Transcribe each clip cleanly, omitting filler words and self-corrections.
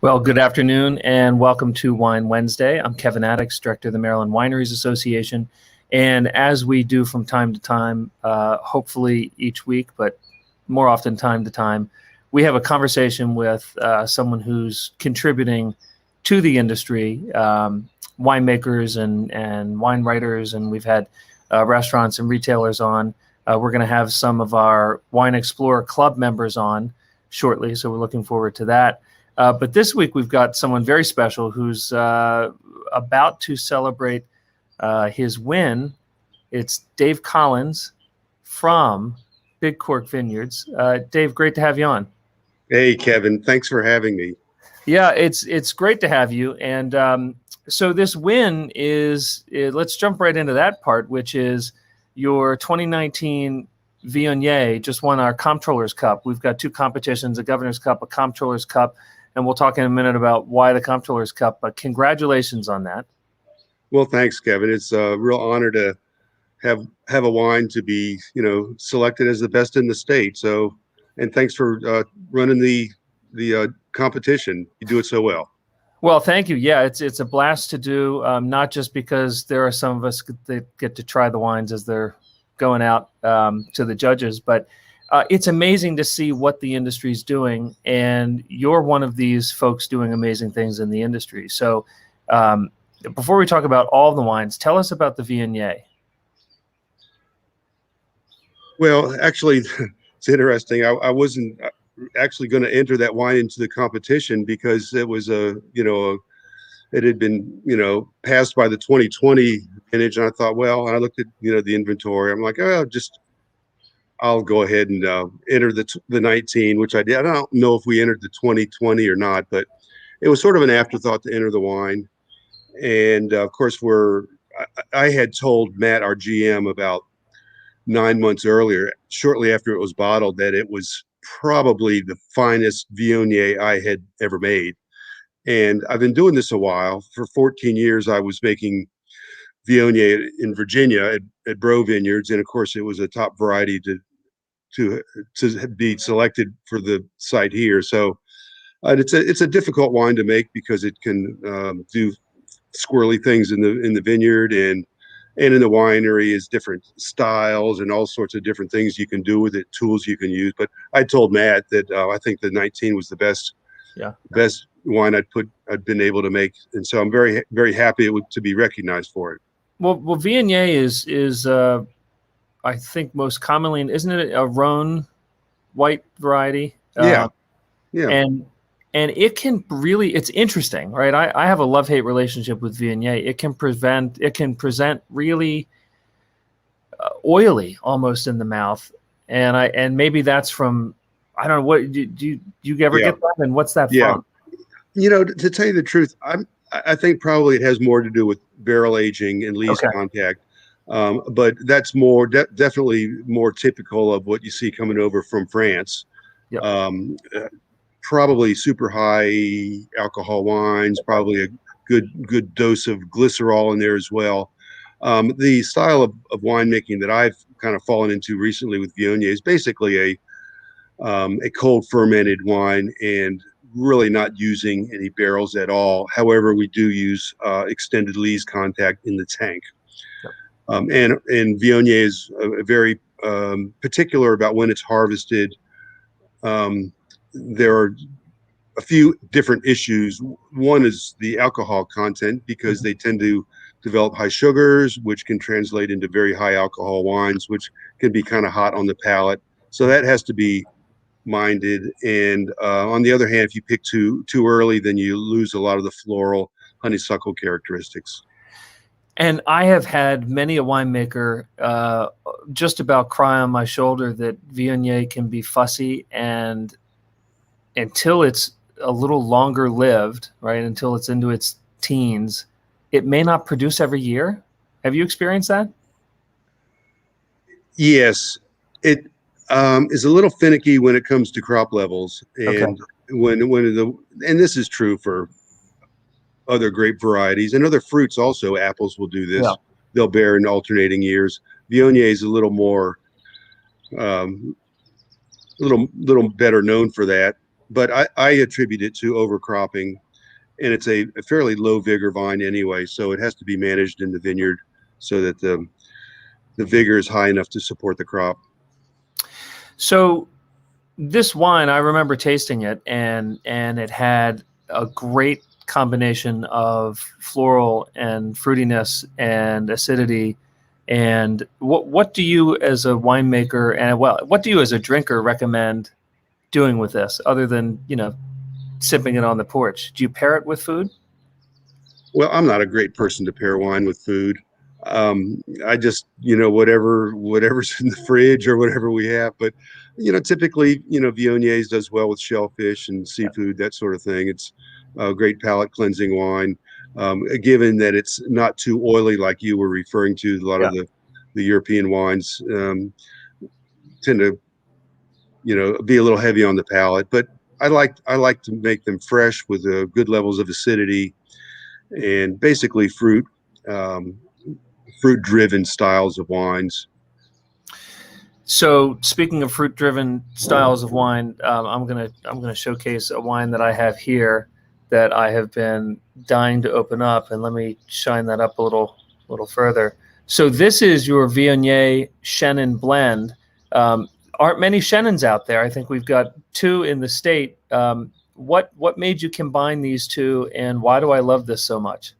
Well, good afternoon and welcome to Wine Wednesday. I'm Kevin Addix, Director of the Maryland Wineries Association. And as we do from time to time, hopefully each week, but more often time to time, we have a conversation with someone who's contributing to the industry, winemakers and wine writers, and we've had restaurants and retailers on. We're going to have some of our Wine Explorer Club members on shortly, so we're looking forward to that. But this week we've got someone very special who's about to celebrate his win. It's Dave Collins from Big Cork Vineyards. Dave, great to have you on. Hey, Kevin. Thanks for having me. Yeah, it's great to have you. And so this win let's jump right into that part, which is your 2019 Viognier just won our Comptrollers Cup. We've got two competitions, a Governor's Cup, a Comptrollers Cup. And we'll talk in a minute about why the Comptrollers Cup, but congratulations on that. Well, thanks, Kevin. It's a real honor to have a wine to be, selected as the best in the state. So, and thanks for running the competition. You do it so well. Well, thank you. Yeah, it's a blast to do, not just because there are some of us that get to try the wines as they're going out to the judges, but it's amazing to see what the industry is doing, and you're one of these folks doing amazing things in the industry. So before we talk about all the wines, tell us about the Viognier. Well, actually, it's interesting. I wasn't actually going to enter that wine into the competition because it was it had been, passed by the 2020 vintage. And I thought, well, I looked at, the inventory. I'm like, oh, I'll go ahead and enter the 19, which I did. I don't know if we entered the 2020 or not, but it was sort of an afterthought to enter the wine. And of course, I had told Matt, our GM, about 9 months earlier, shortly after it was bottled, that it was probably the finest Viognier I had ever made. And I've been doing this a while. For 14 years, I was making Viognier in Virginia at Grow Vineyards, and of course, it was a top variety to be selected for the site here. So it's a difficult wine to make because it can do squirrely things in the vineyard and in the winery is different styles and all sorts of different things you can do with it, tools you can use. But I told Matt that I think the 19 was the best wine I'd been able to make, and so I'm very, very happy to be recognized for it. Well, Viognier is I think most commonly, isn't it a Rhone white variety? Yeah. And it can really, it's interesting, right? I have a love-hate relationship with Viognier. It can present really oily almost in the mouth. And maybe that's from, I don't know, what do you ever get that? And what's that from? To tell you the truth, I think probably it has more to do with barrel aging and lees contact. But that's definitely more typical of what you see coming over from France. Yep. Probably super high alcohol wines, probably a good dose of glycerol in there as well. The style of winemaking that I've kind of fallen into recently with Viognier is basically a cold fermented wine and really not using any barrels at all. However, we do use extended lees contact in the tank. Yep. And Viognier is very particular about when it's harvested. There are a few different issues. One is the alcohol content, because they tend to develop high sugars, which can translate into very high alcohol wines, which can be kind of hot on the palate. So that has to be minded. And on the other hand, if you pick too early, then you lose a lot of the floral honeysuckle characteristics. And I have had many a winemaker just about cry on my shoulder that Viognier can be fussy, and until it's a little longer lived, right, until it's into its teens, it may not produce every year. Have you experienced that? Yes, it is a little finicky when it comes to crop levels, and and this is true for other grape varieties and other fruits also. Apples will do this. Yeah. They'll bear in alternating years. Viognier is a little more, little better known for that. but I attribute it to overcropping, and it's a fairly low vigor vine anyway, so it has to be managed in the vineyard so that the vigor is high enough to support the crop. So this wine, I remember tasting it, and it had a great combination of floral and fruitiness and acidity. And what do you as a winemaker, and what do you as a drinker recommend doing with this, other than, sipping it on the porch? Do you pair it with food? Well, I'm not a great person to pair wine with food. I just, whatever's in the fridge or whatever we have. But, typically, Viognier does well with shellfish and seafood, that sort of thing. It's a great palate cleansing wine, given that it's not too oily like you were referring to. A lot of the European wines tend to, be a little heavy on the palate. But I like to make them fresh with good levels of acidity and basically fruit-driven styles of wines. So speaking of fruit-driven styles of wine, I'm gonna showcase a wine that I have here that I have been dying to open up, and let me shine that up a little further. So this is your Viognier Shannon Blend. Aren't many Shannons out there. I think we've got 2 in the state. What made you combine these 2, and why do I love this so much?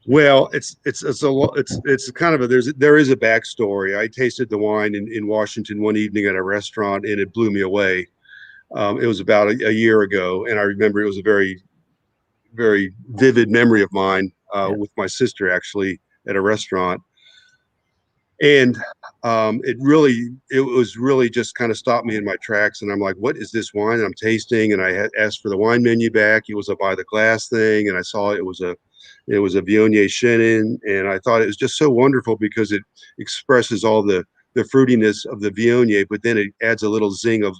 Well, it's kind of there is a backstory. I tasted the wine in Washington one evening at a restaurant, and it blew me away. It was about a year ago, and I remember it was a very, very vivid memory of mine with my sister, actually, at a restaurant. And it was really just kind of stopped me in my tracks. And I'm like, what is this wine I'm tasting? And I had asked for the wine menu back. It was a by the glass thing. And I saw it was a Viognier Shannon. And I thought it was just so wonderful because it expresses all the fruitiness of the Viognier, but then it adds a little zing of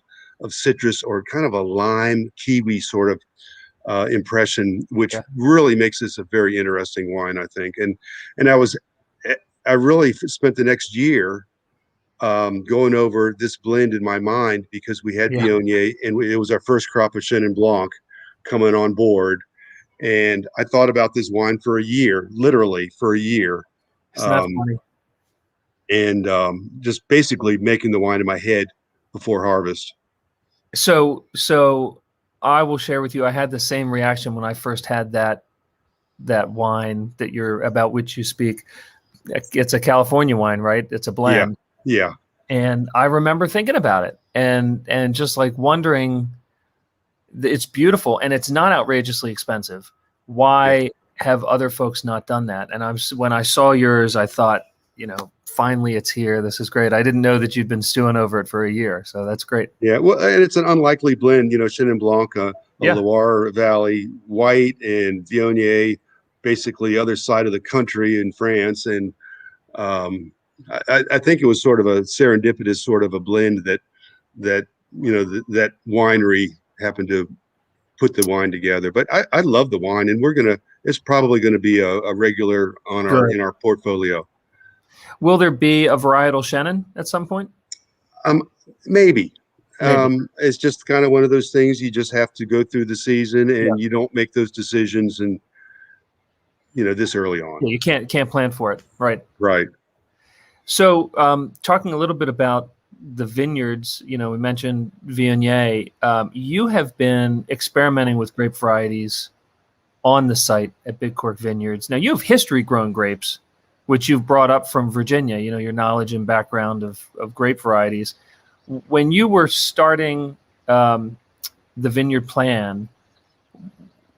citrus or kind of a lime kiwi sort of impression, which really makes this a very interesting wine, I think. And I really spent the next year going over this blend in my mind because we had Viognier, and it was our first crop of Shannon Blanc coming on board. And I thought about this wine for a year, literally for a year. Isn't that funny? And just basically making the wine in my head before harvest. So I will share with you, I had the same reaction when I first had that wine about which you speak. It's a California wine, right? It's a blend. Yeah. And I remember thinking about it and just like wondering, it's beautiful and it's not outrageously expensive. Why have other folks not done that? And when I saw yours, I thought, finally it's here. This is great. I didn't know that you'd been stewing over it for a year. So that's great. Yeah. Well, and it's an unlikely blend, Shannon Blanc, Loire Valley white, and Viognier, basically other side of the country in France. And I think it was sort of a serendipitous sort of a blend that that winery happened to put the wine together. But I love the wine, and it's probably going to be a regular in our portfolio. Will there be a varietal Shannon at some point? Maybe. It's just kind of one of those things. You just have to go through the season, and you don't make those decisions and this early on. Yeah, you can't plan for it. Right. So talking a little bit about the vineyards, we mentioned Viognier. You have been experimenting with grape varieties on the site at Big Cork Vineyards. Now you have history grown grapes, which you've brought up from Virginia, your knowledge and background of grape varieties. When you were starting the vineyard plan,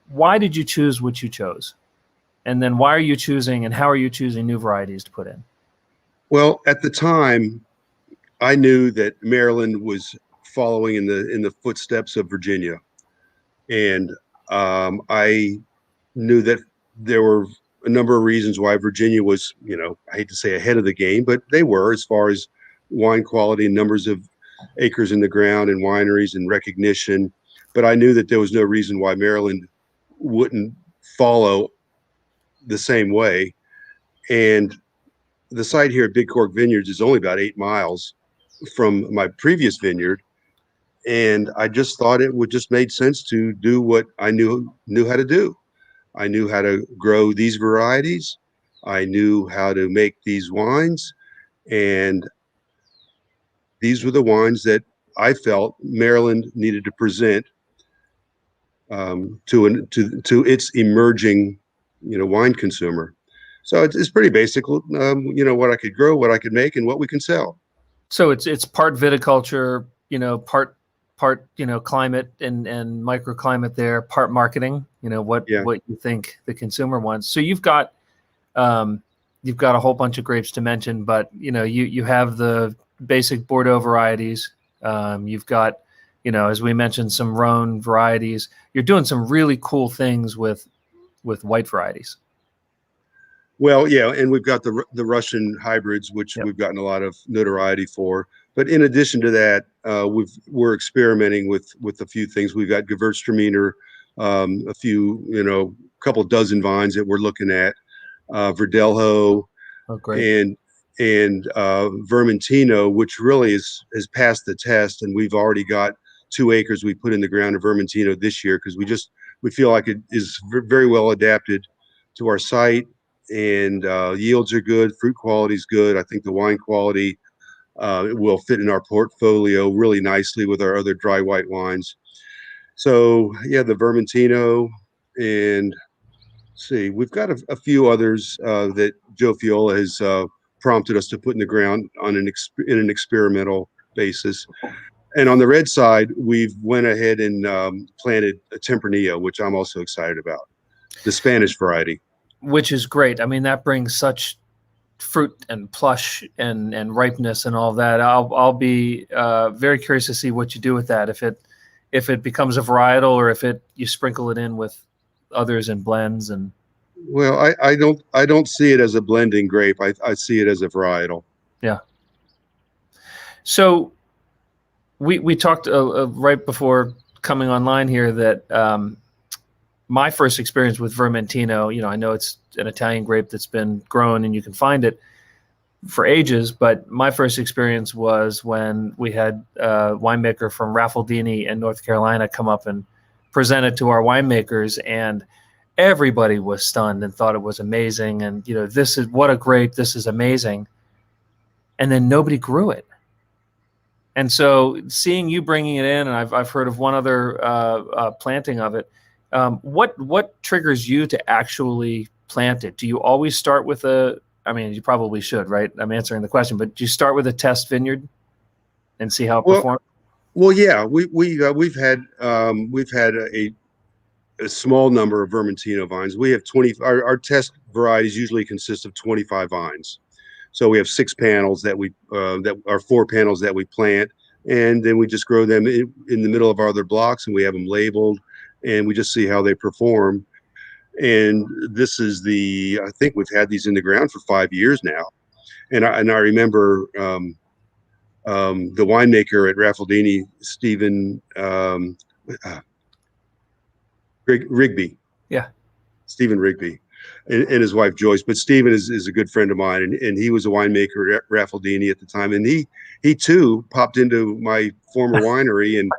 why did you choose what you chose? And then why are you choosing, and how are you choosing new varieties to put in? Well, at the time, I knew that Maryland was following in the footsteps of Virginia. And I knew that there were a number of reasons why Virginia was, I hate to say ahead of the game, but they were, as far as wine quality and numbers of acres in the ground and wineries and recognition. But I knew that there was no reason why Maryland wouldn't follow the same way. And the site here at Big Cork Vineyards is only about 8 miles from my previous vineyard. And I just thought it would just made sense to do what I knew how to do. I knew how to grow these varieties. I knew how to make these wines, and these were the wines that I felt Maryland needed to present to its emerging, wine consumer. So it's pretty basic, what I could grow, what I could make, and what we can sell. So it's part viticulture, part climate and microclimate there, part marketing. What you think the consumer wants. So you've got a whole bunch of grapes to mention, but you have the basic Bordeaux varieties. You've got as we mentioned, some Rhone varieties. You're doing some really cool things with white varieties. Well, yeah, and we've got the Russian hybrids, which we've gotten a lot of notoriety for. But in addition to that, we're experimenting with a few things. We've got Gewürztraminer, a few, couple dozen vines that we're looking at, Verdelho, and Vermentino, which really has passed the test, and we've already got 2 acres we put in the ground of Vermentino this year because we feel like it is very well adapted to our site. And yields are good, fruit quality is good. I think the wine quality will fit in our portfolio really nicely with our other dry white wines. So yeah, the Vermentino, and see, we've got a few others that Joe Fiola has prompted us to put in the ground on in an experimental basis. And on the red side, we've went ahead and planted a Tempranillo, which I'm also excited about, the Spanish variety. Which is great. I mean, that brings such fruit and plush and ripeness and all that. I'll be very curious to see what you do with that. If it becomes a varietal, or if you sprinkle it in with others and blends. And well, I don't see it as a blending grape. I see it as a varietal. Yeah. So we talked right before coming online here that my first experience with Vermentino, I know it's an Italian grape that's been grown and you can find it for ages, but my first experience was when we had a winemaker from Raffaldini in North Carolina come up and present it to our winemakers, and everybody was stunned and thought it was amazing. And, this is what a grape, this is amazing. And then nobody grew it. And so seeing you bringing it in, and I've heard of one other planting of it, what triggers you to actually plant it? Do you always start with you probably should, right? I'm answering the question, but do you start with a test vineyard and see how it performs? Well, yeah, we've had a small number of Vermentino vines. We have 20. Our test varieties usually consist of 25 vines. So we have 6 panels that are 4 panels that we plant, and then we just grow them in the middle of our other blocks, and we have them labeled, and we just see how they perform. And this is I think we've had these in the ground for 5 years now. And I remember the winemaker at Raffaldini, Stephen Rigby. Yeah. Stephen Rigby and his wife Joyce. But Stephen is a good friend of mine, and he was a winemaker at Raffaldini at the time. And he too popped into my former winery and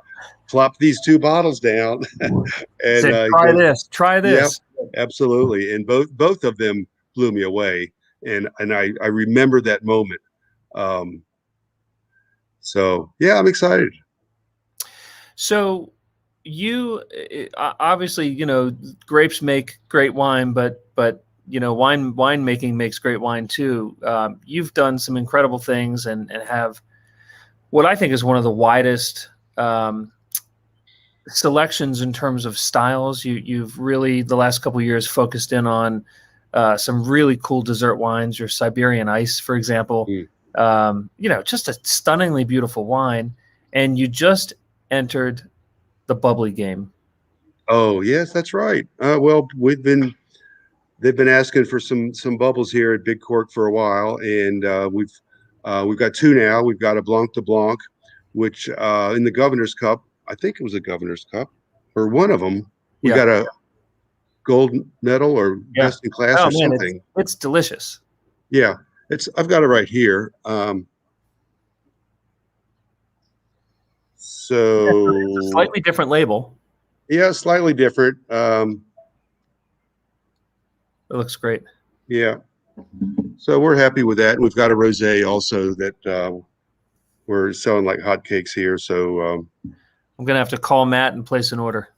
plopped these 2 bottles down and said, try this. Yep, absolutely. And both of them blew me away, and I remember that moment. So yeah, I'm excited. So you obviously, grapes make great wine, but wine making makes great wine too. You've done some incredible things and have what I think is one of the widest selections in terms of styles. You've really, the last couple of years, focused in on some really cool dessert wines. Your Siberian Ice, for example, just a stunningly beautiful wine. And you just entered the bubbly game. Oh yes, that's right. Well, they've been asking for some bubbles here at Big Cork for a while, and we've got 2 now. We've got a Blanc de Blanc, which in the Governor's Cup, I think it was a Governor's Cup, or one of them, we got a gold medal or best in class or something. It's delicious. Yeah, I've got it right here. So It's a slightly different label. yeah, slightly different. It looks great. Yeah. So we're happy with that. We've got a rosé also that we're selling like hotcakes here. So I'm gonna have to call Matt and place an order.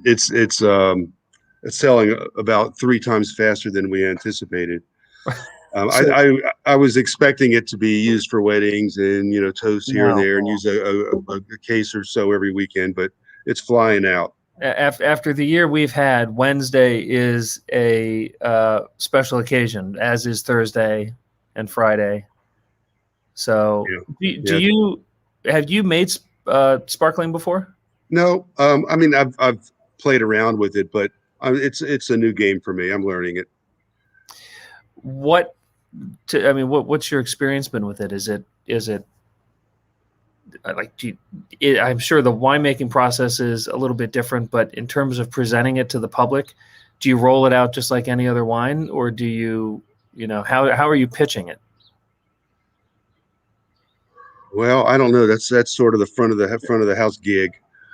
it's selling about 3 times faster than we anticipated. I was expecting it to be used for weddings and toast here and No. there and use a case or so every weekend, but it's flying out. After the year we've had, Wednesday is a special occasion, as is Thursday and Friday. So, do you have you made sparkling before? No, I mean I've played around with it, but it's a new game for me. I'm learning it. What's your experience been with it? Is it like I'm sure the winemaking process is a little bit different, but in terms of presenting it to the public, do you roll it out just like any other wine, or do you how are you pitching it? Well, I don't know. That's sort of the front of the house gig.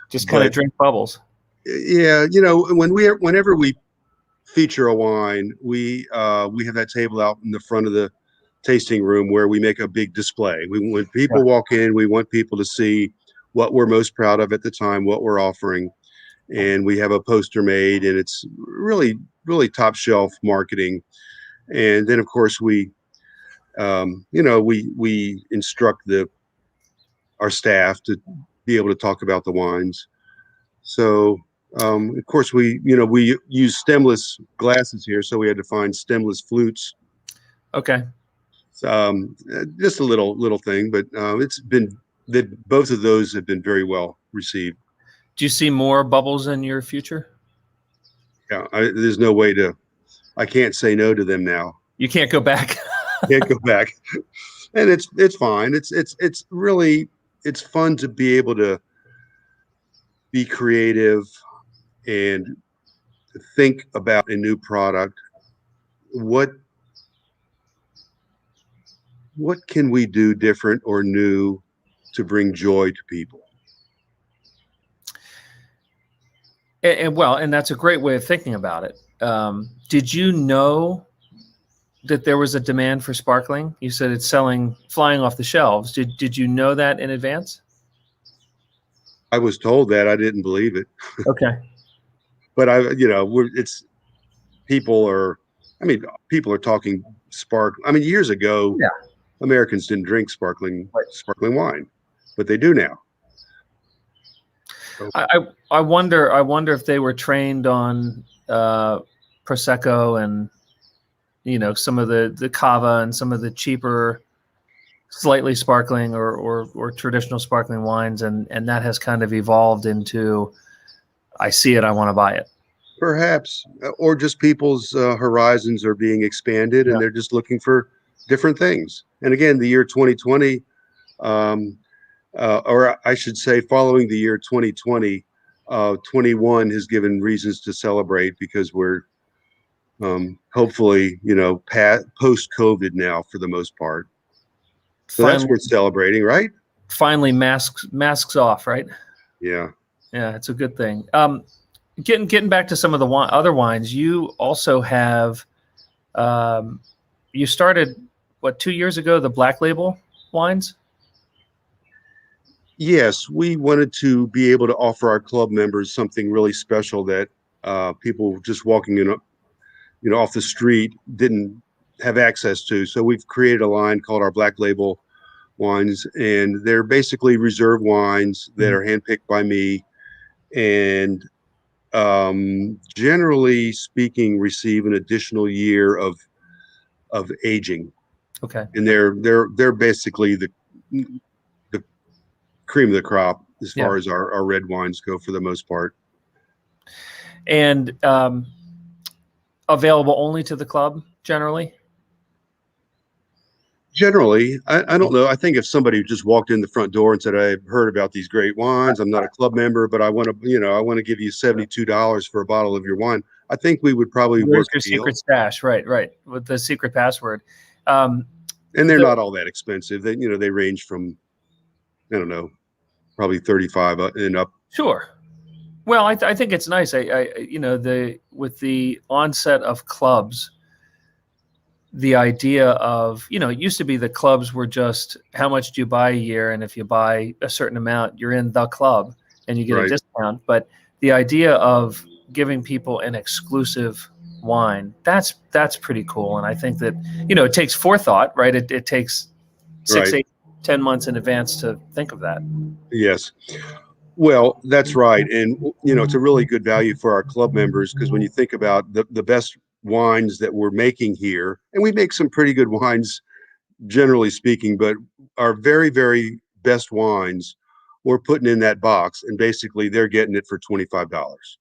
Just kind of drink bubbles. Yeah, whenever we feature a wine, we have that table out in the front of the tasting room where we make a big display. When people walk in, we want people to see what we're most proud of at the time, what we're offering, and we have a poster made, and it's really, really top shelf marketing. And then, of course, we instruct our staff to be able to talk about the wines. So, of course, we use stemless glasses here, so we had to find stemless flutes. Okay. Just a little thing, but it's been that both of those have been very well received. Do you see more bubbles in your future? Yeah, there's no way I can't say no to them now. You can't go back. Can't go back, and it's fine. It's really fun to be able to be creative and think about a new product. What can we do different or new to bring joy to people? And that's a great way of thinking about it. Did you know that there was a demand for sparkling? You said it's flying off the shelves. Did you know that in advance? I was told that. I didn't believe it. Okay. But people are talking years ago, Americans didn't drink sparkling wine, but they do now. So, I wonder if they were trained on Prosecco and some of the cava and some of the cheaper, slightly sparkling or traditional sparkling wines, and that has kind of evolved into, I see it, I want to buy it. Perhaps, or just people's horizons are being expanded, and they're just looking for different things. And again, the year 2020, or I should say, following the year 2020, 21 has given reasons to celebrate because we're hopefully post COVID now for the most part. So finally, that's worth celebrating, right? Finally, masks off, right? Yeah, it's a good thing. Getting back to some of the other wines, you also have, you started, 2 years ago, the Black Label wines? Yes, we wanted to be able to offer our club members something really special that people just walking in, off the street didn't have access to. So we've created a line called our Black Label wines, and they're basically reserve wines that are handpicked by me, and generally speaking, receive an additional year of aging. Okay. And they're basically the cream of the crop as far as our red wines go for the most part. And available only to the club generally? Generally, I don't know. I think if somebody just walked in the front door and said, "I've heard about these great wines. I'm not a club member, but I want to give you $72 for a bottle of your wine," I think we would probably work your secret stash, right, with the secret password. And they're not all that expensive. They range from I don't know, probably 35 and up. Sure. Well, I think it's nice. With the onset of clubs, the idea of, it used to be the clubs were just how much do you buy a year, and if you buy a certain amount, you're in the club and you get a Right. discount. But the idea of giving people an exclusive wine, that's pretty cool. And I think that, it takes forethought, right? It takes 6, Right. 8, 10 months in advance to think of that. Yes. Well, that's right. And, it's a really good value for our club members, because when you think about the best wines that we're making here, and we make some pretty good wines, generally speaking, but our very, very best wines, we're putting in that box, and basically they're getting it for $25,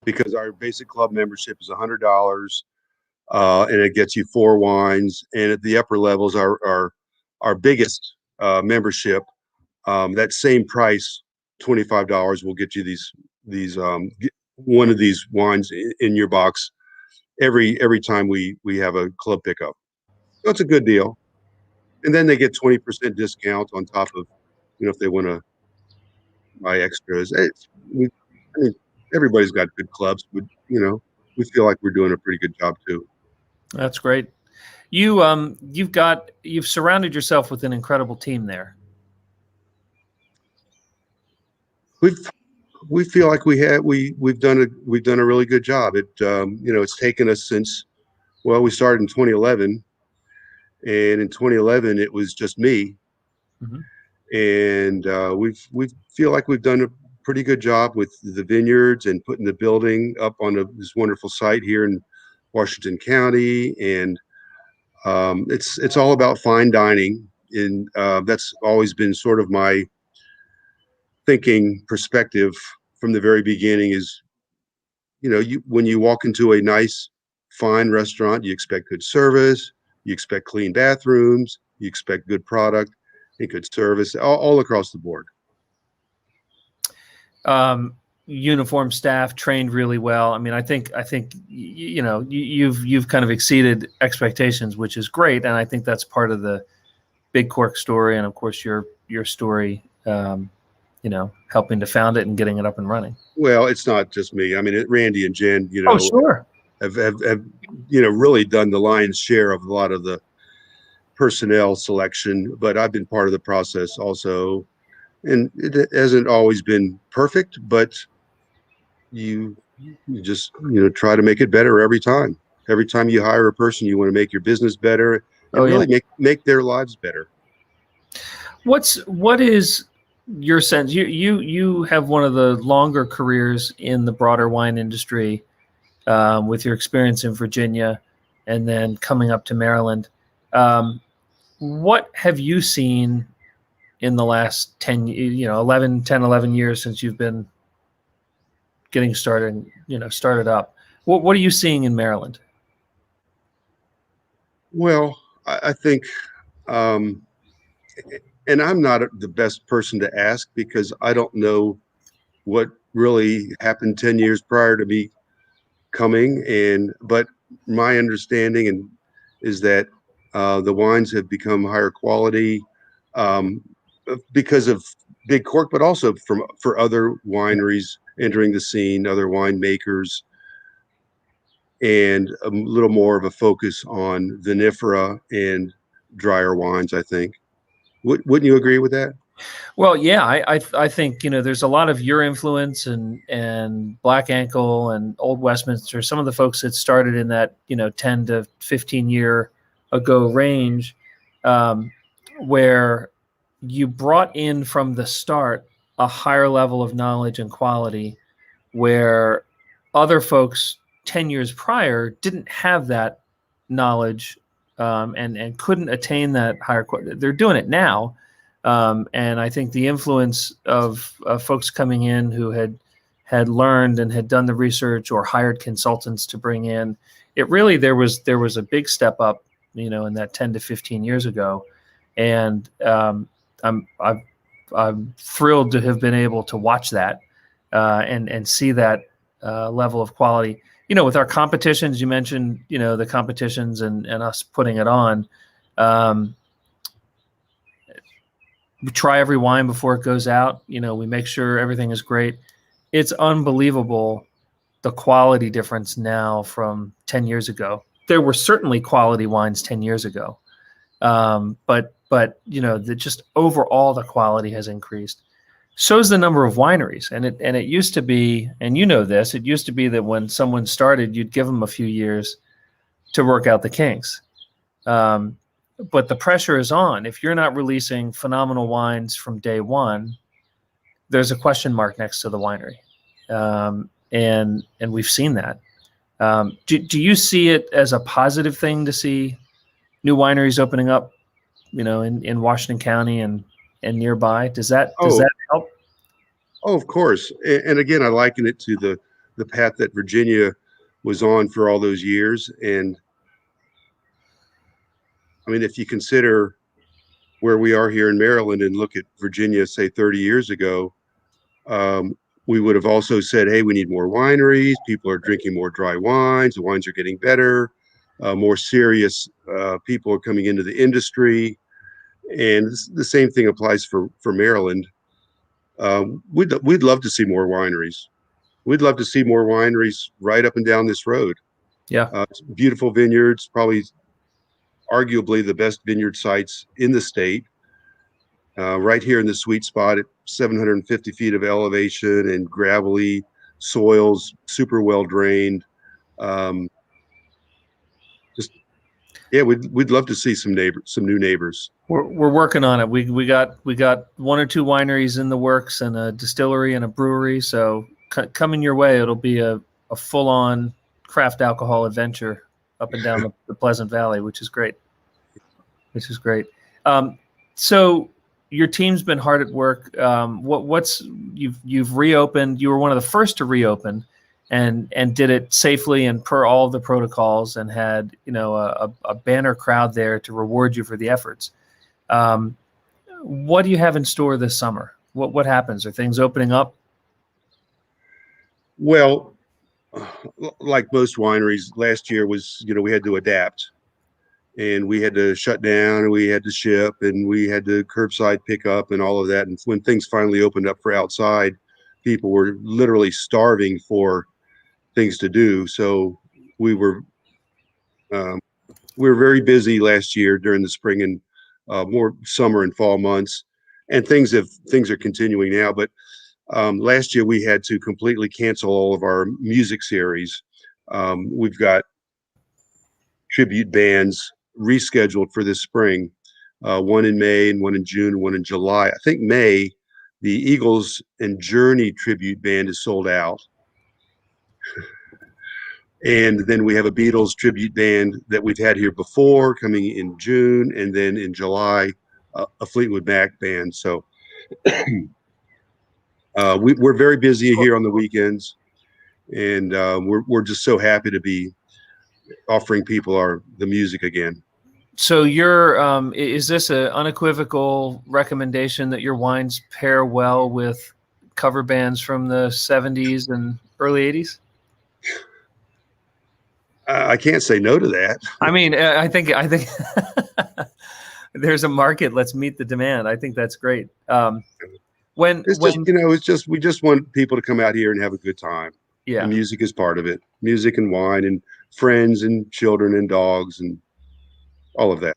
because our basic club membership is $100, and it gets you 4 wines. And at the upper levels, our biggest membership, that same price, $25, will get you these one of these wines in your box every time we have a club pickup. So it's a good deal. And then they get 20% discount on top of, if they want to buy extras. I mean, everybody's got good clubs, but we feel like we're doing a pretty good job too. That's great. You've surrounded yourself with an incredible team there. We feel like we've done a really good job. It's taken us since, well, we started in 2011, and in 2011 it was just me. Mm-hmm. And we feel like we've done a pretty good job with the vineyards and putting the building up on this wonderful site here in Washington County. And it's all about fine dining, and that's always been sort of my thinking perspective from the very beginning. Is, when you walk into a nice fine restaurant, you expect good service, you expect clean bathrooms, you expect good product and good service, all across the board. Uniform staff, trained really well. I mean, I think you've kind of exceeded expectations, which is great, and I think that's part of the Big Cork story, and of course your story. Helping to found it and getting it up and running. Well, it's not just me. I mean, Randy and Jen, Oh, sure. have really done the lion's share of a lot of the personnel selection, but I've been part of the process also. And it hasn't always been perfect, but you just, try to make it better every time. Every time you hire a person, you want to make your business better and really make their lives better. What is your sense? You have one of the longer careers in the broader wine industry, with your experience in Virginia and then coming up to Maryland. What have you seen in the last 10 years since you've been getting started, started up? What are you seeing in Maryland? Well, I think, and I'm not the best person to ask, because I don't know what really happened 10 years prior to me coming. But my understanding is that the wines have become higher quality, because of Big Cork, but also for other wineries entering the scene, other winemakers, and a little more of a focus on vinifera and drier wines, I think. Wouldn't you agree with that? Well, yeah, I think, there's a lot of your influence and Black Ankle and Old Westminster, some of the folks that started in that, 10 to 15 year ago range, where you brought in from the start a higher level of knowledge and quality, where other folks 10 years prior didn't have that knowledge, and couldn't attain that higher quality. They're doing it now. And I think the influence of folks coming in who had learned and had done the research or hired consultants to bring in, there was a big step up, in that 10 to 15 years ago. And I'm thrilled to have been able to watch that, and see that level of quality. With our competitions, you mentioned, the competitions and us putting it on. We try every wine before it goes out. We make sure everything is great. It's unbelievable the quality difference now from 10 years ago. There were certainly quality wines 10 years ago. But just overall the quality has increased. So is the number of wineries. And it used to be, and this, it used to be that when someone started, you'd give them a few years to work out the kinks. But the pressure is on. If you're not releasing phenomenal wines from day one, there's a question mark next to the winery. And we've seen that. Do you see it as a positive thing to see new wineries opening up, in Washington County and nearby? Does that help? Oh, of course. And again, I liken it to the path that Virginia was on for all those years. And I mean, if you consider where we are here in Maryland and look at Virginia, say 30 years ago, we would have also said, hey, we need more wineries. People are drinking more dry wines. The wines are getting better. More serious people are coming into the industry. And the same thing applies for Maryland. We'd love to see more wineries. We'd love to see more wineries right up and down this road. Yeah. Beautiful vineyards, probably arguably the best vineyard sites in the state. Right here in the sweet spot at 750 feet of elevation and gravelly soils, super well drained. We'd love to see some new neighbors. We're working on it. We got one or two wineries in the works and a distillery and a brewery. So coming your way, it'll be a full-on craft alcohol adventure up and down the Pleasant Valley, which is great. So your team's been hard at work. You've reopened. You were one of the first to reopen, and did it safely and per all of the protocols, and had a banner crowd there to reward you for the efforts. What do you have in store this summer? What happens? Are things opening up? Well, like most wineries, last year was, we had to adapt, and we had to shut down, and we had to ship, and we had to curbside pick up and all of that. And when things finally opened up for outside, people were literally starving for things to do. So we were very busy last year during the spring and more summer and fall months, and things are continuing now. But last year we had to completely cancel all of our music series. We've got tribute bands rescheduled for this spring, one in May and one in June and one in July. I think May, the Eagles and Journey tribute band is sold out. And then we have a Beatles tribute band that we've had here before coming in June, and then in July, a Fleetwood Mac band. So we're very busy here on the weekends, and we're just so happy to be offering people the music again. So is this an unequivocal recommendation that your wines pair well with cover bands from the 70s and early 80s? I can't say no to that. I mean, I think there's a market. Let's meet the demand. I think that's great. We just want people to come out here and have a good time. Yeah, and music is part of it. Music and wine and friends and children and dogs and all of that.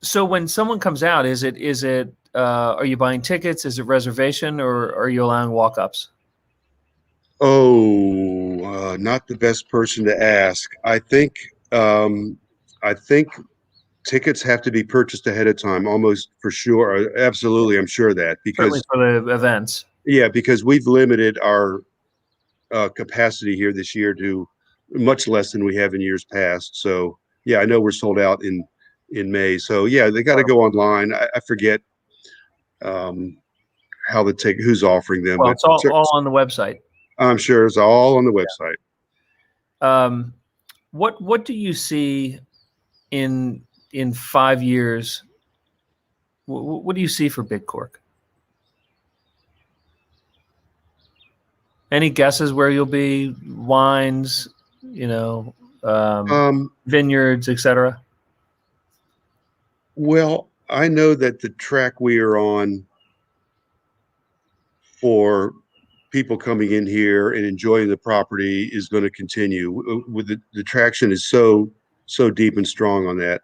So when someone comes out, is it are you buying tickets? Is it reservation, or are you allowing walk-ups? Oh, not the best person to ask. I think tickets have to be purchased ahead of time, almost for sure. Absolutely, I'm sure that, because certainly for the events. Yeah, because we've limited our capacity here this year to much less than we have in years past. So yeah, I know we're sold out in May. So yeah, they got to go online. I forget how the ticket, who's offering them. Well, it's all on the website. I'm sure it's all on the website. Yeah. What do you see in 5 years? What do you see for Big Cork? Any guesses where you'll be? Wines, vineyards, etc. Well, I know that the track we are on for people coming in here and enjoying the property is going to continue. With the traction is so deep and strong on that.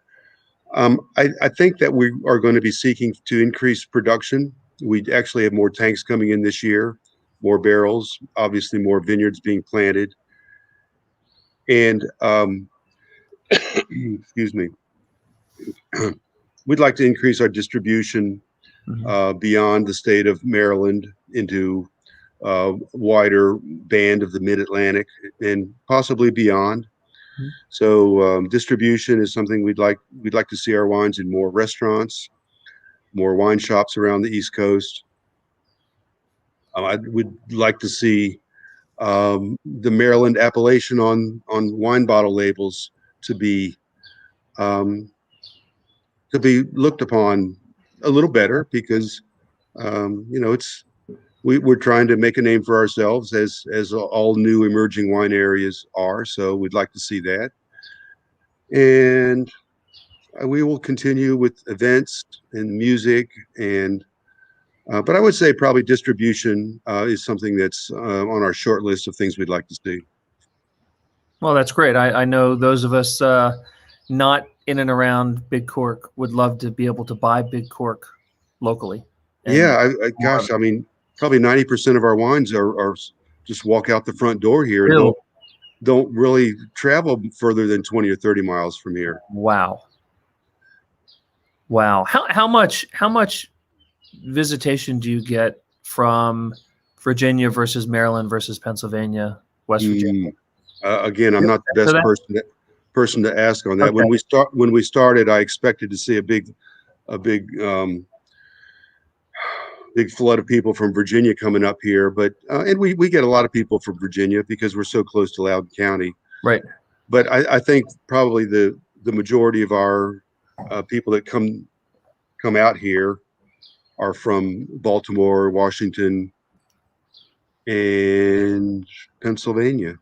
I think that we are going to be seeking to increase production. We actually have more tanks coming in this year, more barrels, obviously more vineyards being planted. And excuse me, we'd like to increase our distribution beyond the state of Maryland into wider band of the Mid-Atlantic and possibly beyond. So distribution is something we'd like to see our wines in more restaurants, more wine shops around the East Coast. I would like to see the Maryland appellation on wine bottle labels to be looked upon a little better, because we're trying to make a name for ourselves, as all new emerging wine areas are. So we'd like to see that. And we will continue with events and music, and but I would say probably distribution is something that's on our short list of things we'd like to see. Well, that's great. I know those of us not in and around Big Cork would love to be able to buy Big Cork locally. And yeah, gosh, I mean, probably 90% of our wines are just walk out the front door here and don't really travel further than 20 or 30 miles from here. Wow. How much visitation do you get from Virginia versus Maryland versus Pennsylvania, West Virginia? Again, I'm not the best person to ask on that. Okay. When we started, I expected to see a big flood of people from Virginia coming up here, but and we get a lot of people from Virginia because we're so close to Loudoun County. Right. But I think probably the majority of our people that come out here are from Baltimore, Washington, and Pennsylvania.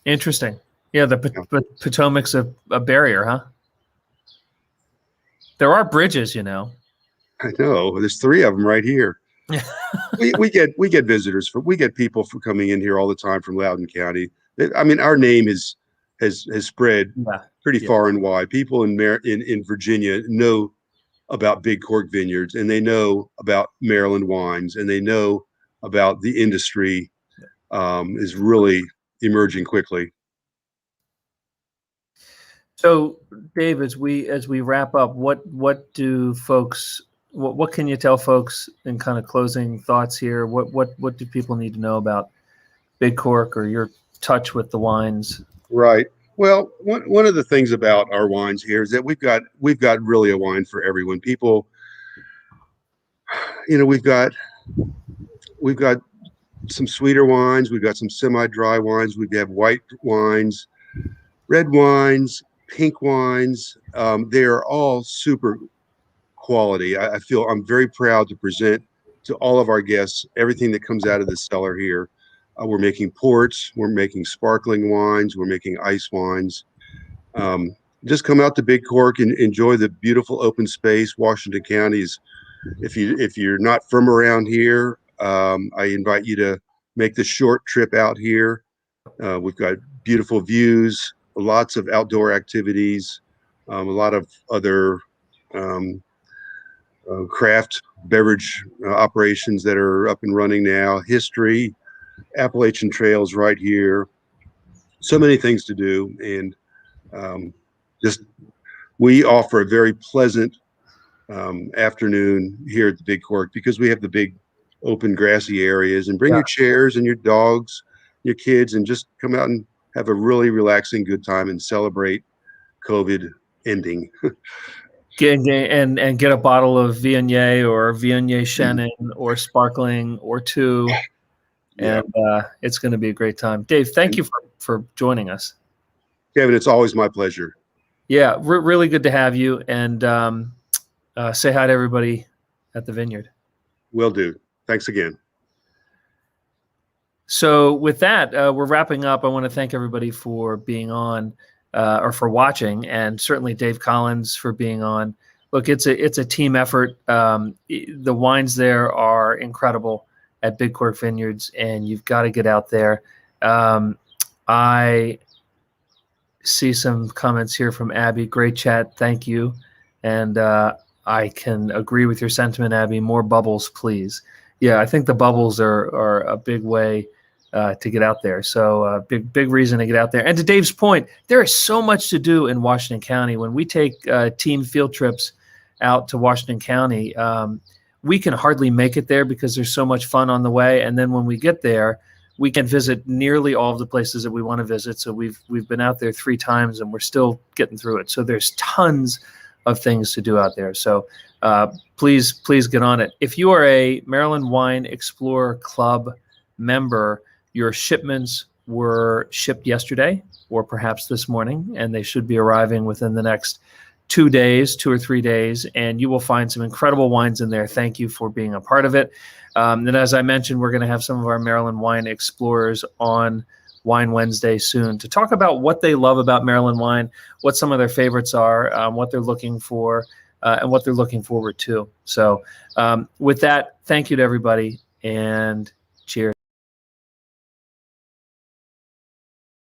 Interesting. Yeah, the Potomac's a barrier, huh? There are bridges, you know. I know. There's 3 of them right here. we get visitors we get people for coming in here all the time from Loudoun County. I mean, our name has spread pretty far and wide. People in Virginia know about Big Cork Vineyards, and they know about Maryland wines, and they know about the industry is really emerging quickly. So, Dave, as we wrap up, what can you tell folks in kind of closing thoughts here? What do people need to know about Big Cork or your touch with the wines? Right. Well, one of the things about our wines here is that we've got really a wine for everyone. People, we've got some sweeter wines, we've got some semi-dry wines, we have white wines, red wines, pink wines. They are all super quality. I feel I'm very proud to present to all of our guests everything that comes out of the cellar here. We're making ports, we're making sparkling wines, we're making ice wines. Just come out to Big Cork and enjoy the beautiful open space. Washington County is, if you're not from around here, I invite you to make the short trip out here. We've got beautiful views, lots of outdoor activities, a lot of other craft beverage operations that are up and running now. History, Appalachian Trails right here. So many things to do, and we offer a very pleasant afternoon here at the Big Cork because we have the big open grassy areas. And bring your chairs and your dogs, your kids, and just come out and have a really relaxing good time and celebrate COVID ending. And get a bottle of Viognier or Viognier Shannon or sparkling or 2. And it's going to be a great time. Dave, thank you for joining us. Kevin, it's always my pleasure. Yeah, really good to have you. And say hi to everybody at the Vineyard. Will do. Thanks again. So with that, we're wrapping up. I want to thank everybody for being on or for watching, and certainly Dave Collins for being on. look, it's a team effort. The wines there are incredible at Big Cork Vineyards, and you've got to get out there. I see some comments here from Abby. Great chat. Thank you. And I can agree with your sentiment, Abby. More bubbles, please. Yeah, I think the bubbles are a big way to get out there. So big reason to get out there. And to Dave's point, there is so much to do in Washington County. When we take team field trips out to Washington County, we can hardly make it there because there's so much fun on the way. And then when we get there, we can visit nearly all of the places that we want to visit. So we've been out there 3 times and we're still getting through it. So there's tons of things to do out there. So please get on it. If you are a Maryland Wine Explorer Club member, your shipments were shipped yesterday or perhaps this morning, and they should be arriving within the next 2 or 3 days, and you will find some incredible wines in there. Thank you for being a part of it. And as I mentioned, we're going to have some of our Maryland Wine Explorers on Wine Wednesday soon to talk about what they love about Maryland wine, what some of their favorites are, what they're looking for, and what they're looking forward to. So with that, thank you to everybody, and cheers.